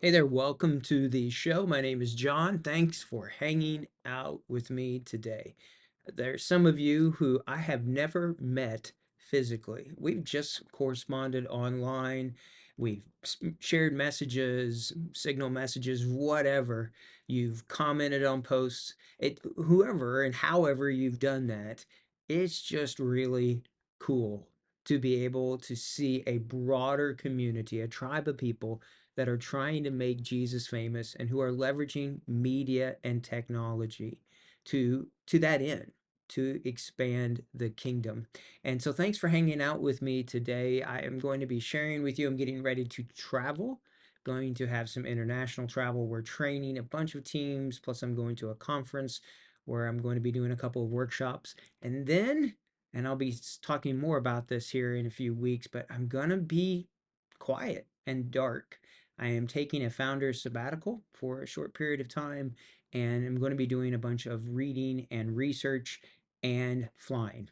Hey there, welcome to the show. My name is John. Thanks for hanging out with me today. There's some of you who I have never met physically. We've just corresponded online. We've shared messages, signal messages, whatever. You've commented on posts. Whoever and however you've done that, it's just really cool to be able to see a broader community, a tribe of people that are trying to make Jesus famous and who are leveraging media and technology to that end, to expand the kingdom. And so thanks for hanging out with me today. I am going to be sharing with you. I'm getting ready to travel. Going to have some international travel. We're training a bunch of teams, plus I'm going to a conference where I'm going to be doing a couple of workshops. And I'll be talking more about this here in a few weeks, but I'm gonna be quiet and dark. I am taking a founder's sabbatical for a short period of time, and I'm going to be doing a bunch of reading and research and flying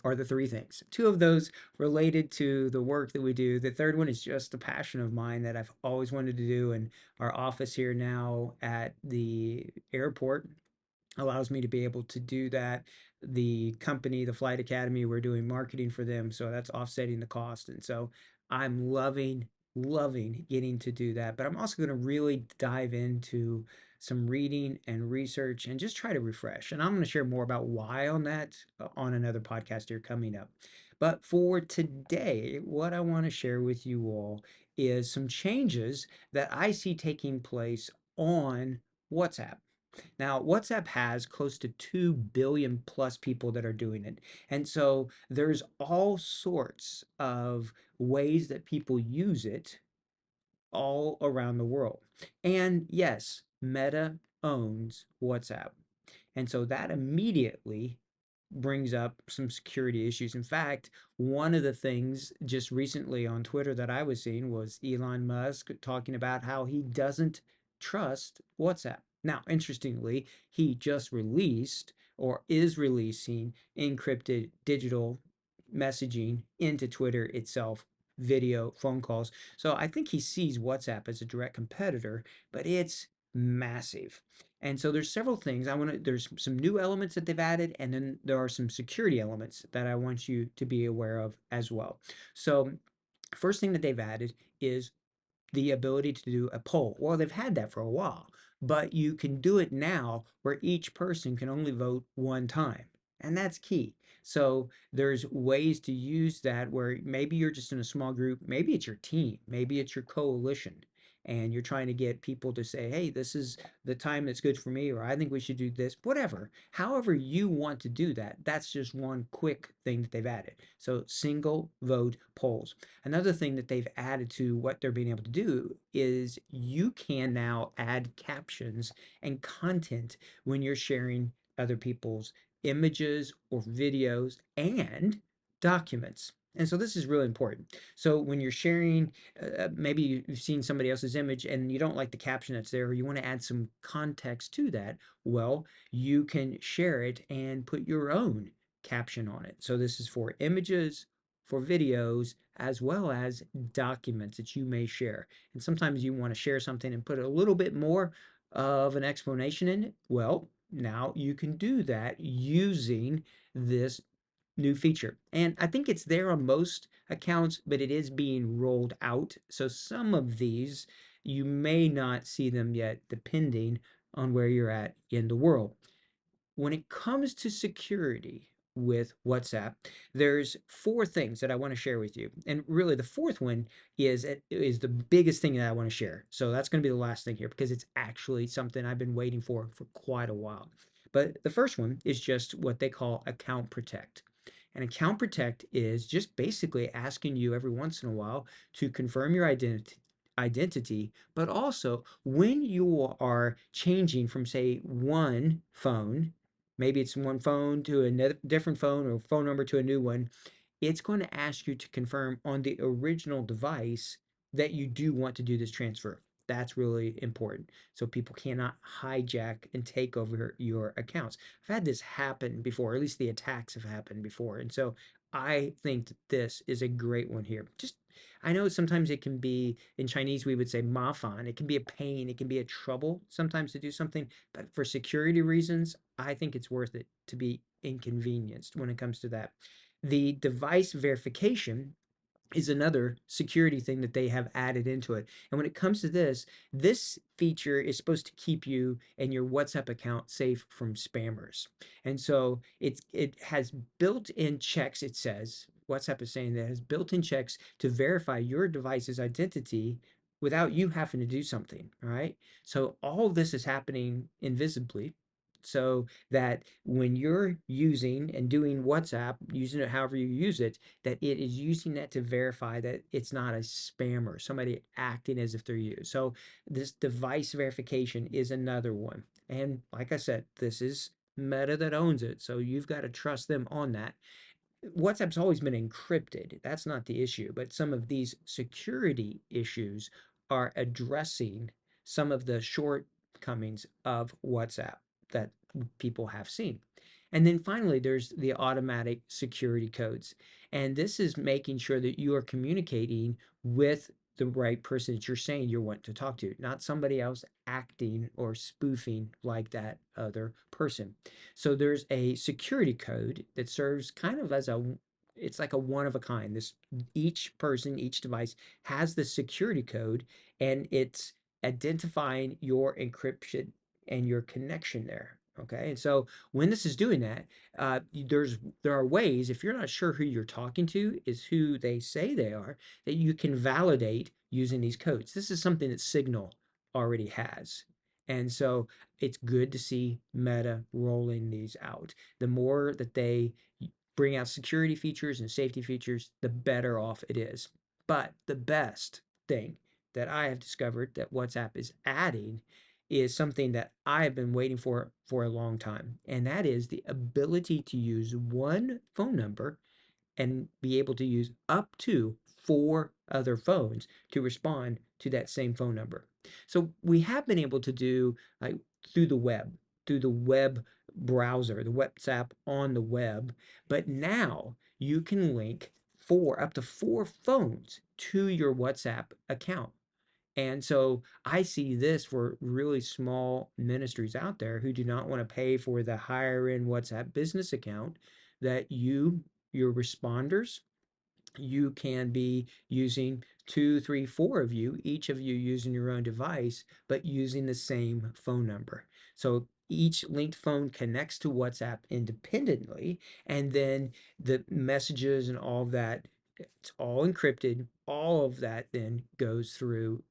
are the three things. Two of those related to the work that we do. The third one is just a passion of mine that I've always wanted to do, and our office here now at the airport allows me to be able to do that. The company, the Flight Academy, we're doing marketing for them, so that's offsetting the cost. And so I'm loving getting to do that. But I'm also going to really dive into some reading and research and just try to refresh. And I'm going to share more about why on that on another podcast here coming up. But for today, what I want to share with you all is some changes that I see taking place on WhatsApp. Now, WhatsApp has close to 2 billion plus people that are doing it. And so there's all sorts of ways that people use it all around the world. And yes, Meta owns WhatsApp. And so that immediately brings up some security issues. In fact, one of the things just recently on Twitter that I was seeing was Elon Musk talking about how he doesn't trust WhatsApp. Now, interestingly, he just released or is releasing encrypted digital messaging into Twitter itself, video, phone calls. So I think he sees WhatsApp as a direct competitor, but it's massive. And so there's several things there's some new elements that they've added, and then there are some security elements that I want you to be aware of as well. So first thing that they've added is the ability to do a poll. Well, they've had that for a while, but you can do it now where each person can only vote one time. And that's key. So there's ways to use that where maybe you're just in a small group, maybe it's your team, maybe it's your coalition, and you're trying to get people to say, hey, this is the time that's good for me, or I think we should do this, whatever. However you want to do that, that's just one quick thing that they've added. So single vote polls. Another thing that they've added to what they're being able to do is you can now add captions and content when you're sharing other people's images or videos and documents. And so this is really important. So when you're sharing, maybe you've seen somebody else's image and you don't like the caption that's there, or you want to add some context to that, well, you can share it and put your own caption on it. So this is for images, for videos, as well as documents that you may share. And sometimes you want to share something and put a little bit more of an explanation in it. Well, now you can do that using this new feature. And I think it's there on most accounts, but it is being rolled out. So some of these you may not see them yet, depending on where you're at in the world. When it comes to security with WhatsApp, there's four things that I want to share with you. And really the fourth one is the biggest thing that I want to share. So that's going to be the last thing here because it's actually something I've been waiting for quite a while. But the first one is just what they call account protect. And account protect is just basically asking you every once in a while to confirm your identity, but also when you are changing from say one phone, maybe it's one phone to another different phone or phone number to a new one, it's going to ask you to confirm on the original device that you do want to do this transfer. That's really important. So people cannot hijack and take over your accounts. I've had this happen before, or at least the attacks have happened before. And so I think that this is a great one here. Just I know sometimes it can be in Chinese we would say mafan. It can be a pain, it can be a trouble sometimes to do something, but for security reasons, I think it's worth it to be inconvenienced when it comes to that. The device verification is another security thing that they have added into it. And when it comes to this, this feature is supposed to keep you and your WhatsApp account safe from spammers. And so it has built-in checks, it says. WhatsApp is saying that it has built-in checks to verify your device's identity without you having to do something. All right. So all of this is happening invisibly. So that when you're using and doing WhatsApp, using it however you use it, that it is using that to verify that it's not a spammer, somebody acting as if they're you. So this device verification is another one. And like I said, this is Meta that owns it. So you've got to trust them on that. WhatsApp's always been encrypted. That's not the issue, but some of these security issues are addressing some of the shortcomings of WhatsApp that people have seen. And then finally, there's the automatic security codes. And this is making sure that you are communicating with the right person that you're saying you want to talk to, not somebody else acting or spoofing like that other person. So there's a security code that serves kind of as a it's like a one of a kind. This each person, each device has the security code and it's identifying your encryption and your connection there. Okay. And so when this is doing that, there are ways, if you're not sure who you're talking to is who they say they are, that you can validate using these codes. This is something that Signal already has. And so it's good to see Meta rolling these out. The more that they bring out security features and safety features, the better off it is. But the best thing that I have discovered that WhatsApp is adding is something that I have been waiting for a long time, and that is the ability to use one phone number and be able to use up to 4 other phones to respond to that same phone number. So we have been able to do like through the web, through the web browser, the WhatsApp on the web, but now you can link up to 4 phones to your WhatsApp account. And so I see this for really small ministries out there who do not want to pay for the higher end WhatsApp business account that your responders, you can be using two, three, 4 of you, each of you using your own device, but using the same phone number. So each linked phone connects to WhatsApp independently, and then the messages and all of that, it's all encrypted. All of that then goes through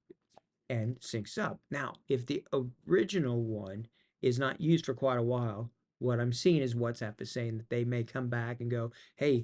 and syncs up. Now, if the original one is not used for quite a while, what I'm seeing is WhatsApp is saying that they may come back and go, "Hey,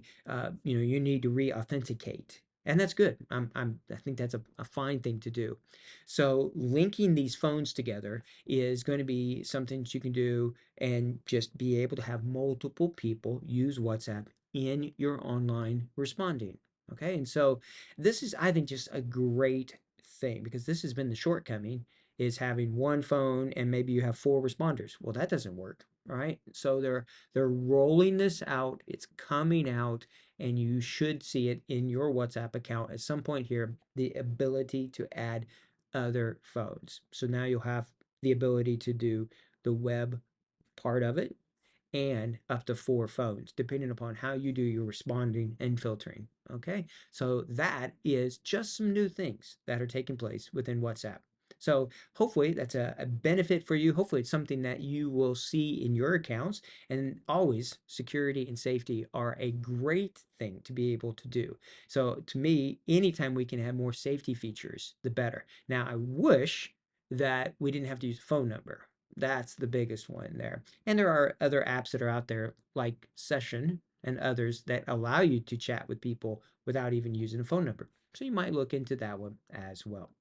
you need to re-authenticate," and that's good. I think that's a fine thing to do. So linking these phones together is going to be something that you can do and just be able to have multiple people use WhatsApp in your online responding. Okay, and so this is, I think, just a great thing because this has been the shortcoming is having one phone and maybe you have 4 responders. Well, that doesn't work, right? So they're rolling this out. It's coming out, and you should see it in your WhatsApp account at some point here, the ability to add other phones. So now you'll have the ability to do the web part of it and up to 4 phones, depending upon how you do your responding and filtering. Okay, so that is just some new things that are taking place within WhatsApp. So hopefully that's a benefit for you. Hopefully it's something that you will see in your accounts. And always, security and safety are a great thing to be able to do. So to me, anytime we can have more safety features, the better. Now, I wish that we didn't have to use a phone number. That's the biggest one there. And there are other apps that are out there like Session and others that allow you to chat with people without even using a phone number. So you might look into that one as well.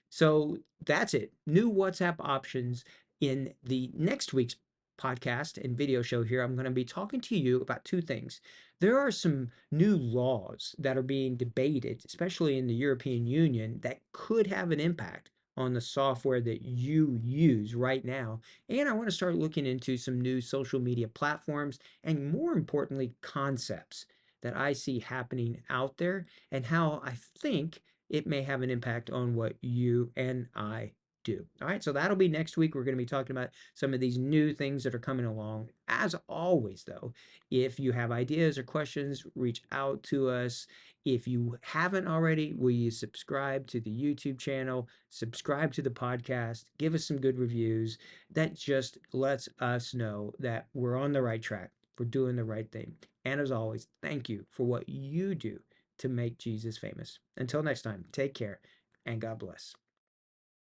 So that's it. New WhatsApp options in the next week's podcast and video show here. I'm going to be talking to you about 2 things. There are some new laws that are being debated, especially in the European Union, that could have an impact on the software that you use right now. And I want to start looking into some new social media platforms and, more importantly, concepts that I see happening out there and how I think it may have an impact on what you and I do. All right, so that'll be next week. We're going to be talking about some of these new things that are coming along. As always, though, if you have ideas or questions, reach out to us. If you haven't already, will you subscribe to the YouTube channel, subscribe to the podcast, give us some good reviews. That just lets us know that we're on the right track, we're doing the right thing. And as always, thank you for what you do to make Jesus famous. Until next time, take care and God bless.